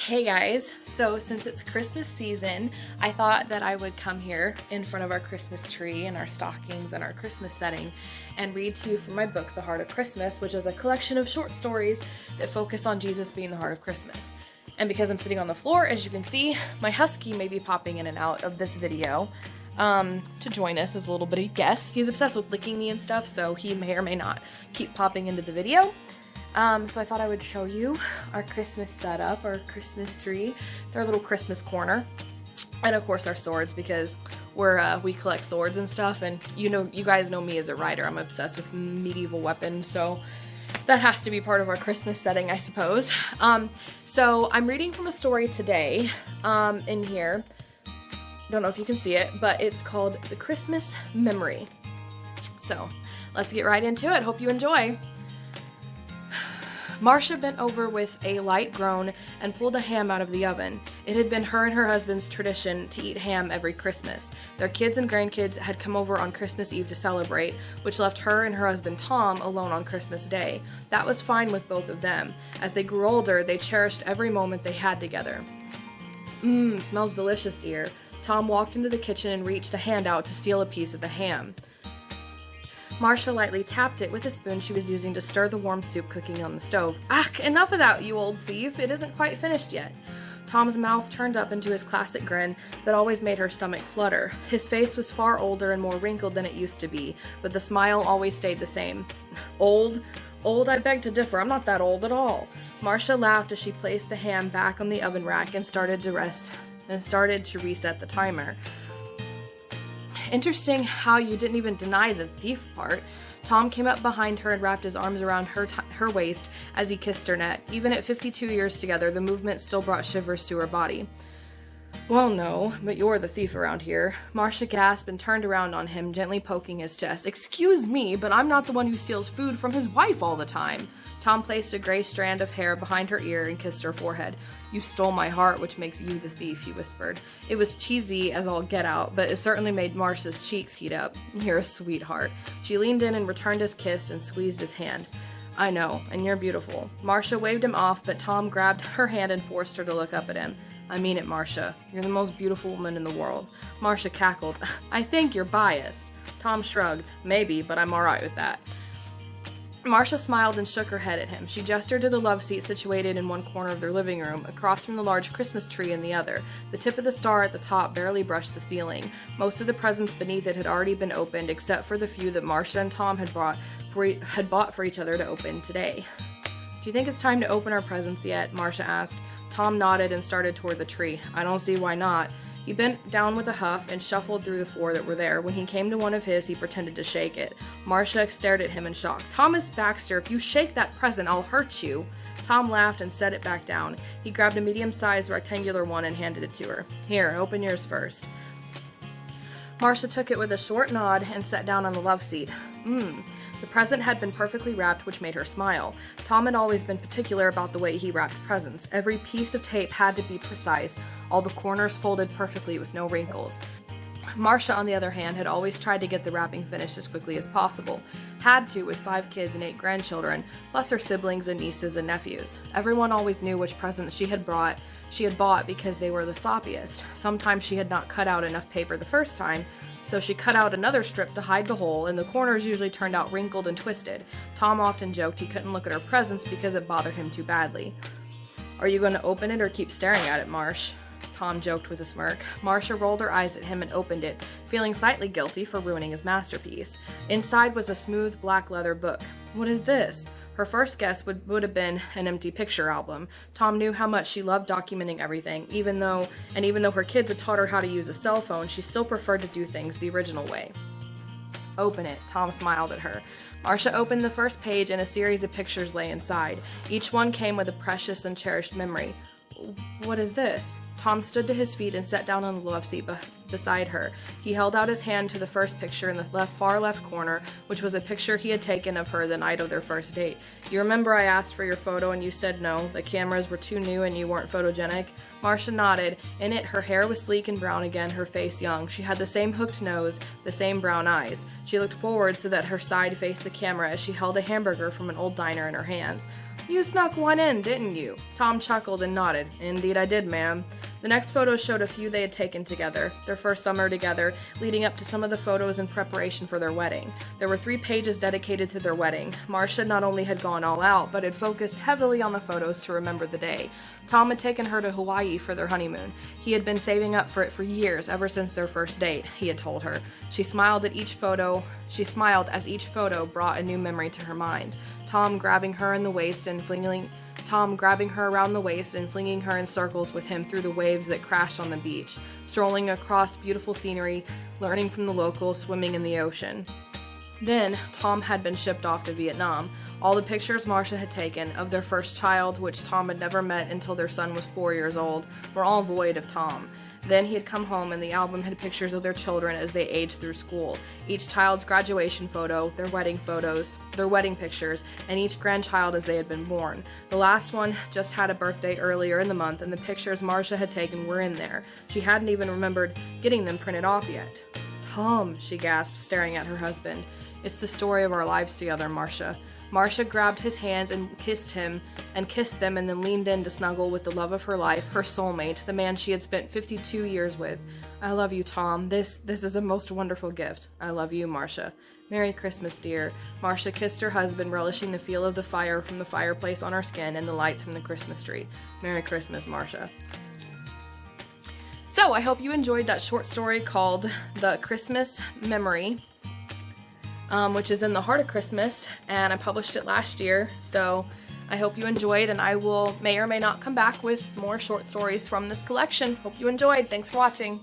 Hey guys, so since it's Christmas season, I thought that I would come here in front of our Christmas tree and our stockings and our Christmas setting and read to you from my book, The Heart of Christmas, which is a collection of short stories that focus on Jesus being the heart of Christmas. And because I'm sitting on the floor, as you can see, my husky may be popping in and out of this video to join us as a little bitty guest. He's obsessed with licking me and stuff, so he may or may not keep popping into the video. So I thought I would show you our Christmas setup, our Christmas tree, their little Christmas corner, and of course our swords, because we collect swords and stuff, and you guys know me as a writer. I'm obsessed with medieval weapons, so that has to be part of our Christmas setting, I suppose. So I'm reading from a story today in here. Don't know if you can see it, but it's called The Christmas Memory. So let's get right into it. Hope you enjoy. Marcia bent over with a light groan and pulled a ham out of the oven. It had been her and her husband's tradition to eat ham every Christmas. Their kids and grandkids had come over on Christmas Eve to celebrate, which left her and her husband Tom alone on Christmas Day. That was fine with both of them. As they grew older, they cherished every moment they had together. Smells delicious, dear. Tom walked into the kitchen and reached a hand out to steal a piece of the ham. Marcia lightly tapped it with a spoon she was using to stir the warm soup cooking on the stove. Enough of that, you old thief. It isn't quite finished yet. Tom's mouth turned up into his classic grin that always made her stomach flutter. His face was far older and more wrinkled than it used to be, but the smile always stayed the same. Old? Old, I beg to differ. I'm not that old at all. Marcia laughed as she placed the ham back on the oven rack and started to reset the timer. Interesting how you didn't even deny the thief part. Tom came up behind her and wrapped his arms around her waist as he kissed her neck. Even at 52 years together, the movement still brought shivers to her body. Well, no, but you're the thief around here. Marcia gasped and turned around on him, gently poking his chest. Excuse me, but I'm not the one who steals food from his wife all the time. Tom placed a gray strand of hair behind her ear and kissed her forehead. You stole my heart, which makes you the thief, he whispered. It was cheesy as all get out, but it certainly made Marcia's cheeks heat up. You're a sweetheart. She leaned in and returned his kiss and squeezed his hand. I know, and you're beautiful. Marcia waved him off, but Tom grabbed her hand and forced her to look up at him. I mean it, Marcia. You're the most beautiful woman in the world. Marcia cackled. I think you're biased. Tom shrugged. Maybe, but I'm alright with that. Marcia smiled and shook her head at him. She gestured to the love seat situated in one corner of their living room, across from the large Christmas tree in the other. The tip of the star at the top barely brushed the ceiling. Most of the presents beneath it had already been opened, except for the few that Marcia and Tom had bought for each other to open today. Do you think it's time to open our presents yet? Marcia asked. Tom nodded and started toward the tree. I don't see why not. He bent down with a huff and shuffled through the four that were there. When he came to one of his, he pretended to shake it. Marcia stared at him in shock. Thomas Baxter, if you shake that present, I'll hurt you. Tom laughed and set it back down. He grabbed a medium-sized rectangular one and handed it to her. Here, open yours first. Marcia took it with a short nod and sat down on the love seat. The present had been perfectly wrapped, which made her smile. Tom had always been particular about the way he wrapped presents. Every piece of tape had to be precise, all the corners folded perfectly with no wrinkles. Marcia, on the other hand, had always tried to get the wrapping finished as quickly as possible. Had to, with 5 kids and 8 grandchildren, plus her siblings and nieces and nephews. Everyone always knew which presents she had bought because they were the sloppiest. Sometimes she had not cut out enough paper the first time, so she cut out another strip to hide the hole, and the corners usually turned out wrinkled and twisted. Tom often joked he couldn't look at her presents because it bothered him too badly. Are you going to open it or keep staring at it, Marsh? Tom joked with a smirk. Marcia rolled her eyes at him and opened it, feeling slightly guilty for ruining his masterpiece. Inside was a smooth black leather book. What is this? Her first guess would have been an empty picture album. Tom knew how much she loved documenting everything, even though her kids had taught her how to use a cell phone, she still preferred to do things the original way. Open it, Tom smiled at her. Marcia opened the first page and a series of pictures lay inside. Each one came with a precious and cherished memory. What is this? Tom stood to his feet and sat down on the love seat beside her. He held out his hand to the first picture in the far left corner, which was a picture he had taken of her the night of their first date. You remember I asked for your photo and you said no, the cameras were too new and you weren't photogenic? Marcia nodded. In it, her hair was sleek and brown again, her face young. She had the same hooked nose, the same brown eyes. She looked forward so that her side faced the camera as she held a hamburger from an old diner in her hands. You snuck one in, didn't you? Tom chuckled and nodded. Indeed I did, ma'am. The next photos showed a few they had taken together, their first summer together, leading up to some of the photos in preparation for their wedding. There were 3 pages dedicated to their wedding. Marcia not only had gone all out, but had focused heavily on the photos to remember the day. Tom had taken her to Hawaii for their honeymoon. He had been saving up for it for years, ever since their first date, he had told her. She smiled as each photo brought a new memory to her mind. Tom grabbing her around the waist and flinging her in circles with him through the waves that crashed on the beach, strolling across beautiful scenery, learning from the locals, swimming in the ocean. Then, Tom had been shipped off to Vietnam. All the pictures Marcia had taken of their first child, which Tom had never met until their son was 4 years old, were all void of Tom. Then he had come home and the album had pictures of their children as they aged through school. Each child's graduation photo, their wedding photos, their wedding pictures, and each grandchild as they had been born. The last one just had a birthday earlier in the month and the pictures Marcia had taken were in there. She hadn't even remembered getting them printed off yet. Tom, she gasped, staring at her husband. It's the story of our lives together, Marcia. Marcia grabbed his hands and kissed them and then leaned in to snuggle with the love of her life, her soulmate, the man she had spent 52 years with. I love you, Tom. This is a most wonderful gift. I love you, Marcia. Merry Christmas, dear. Marcia kissed her husband, relishing the feel of the fire from the fireplace on her skin and the lights from the Christmas tree. Merry Christmas, Marcia. So, I hope you enjoyed that short story called The Christmas Memory, which is in the heart of Christmas, and I published it last year, so I hope you enjoyed, and I may or may not come back with more short stories from this collection. Hope you enjoyed. Thanks for watching.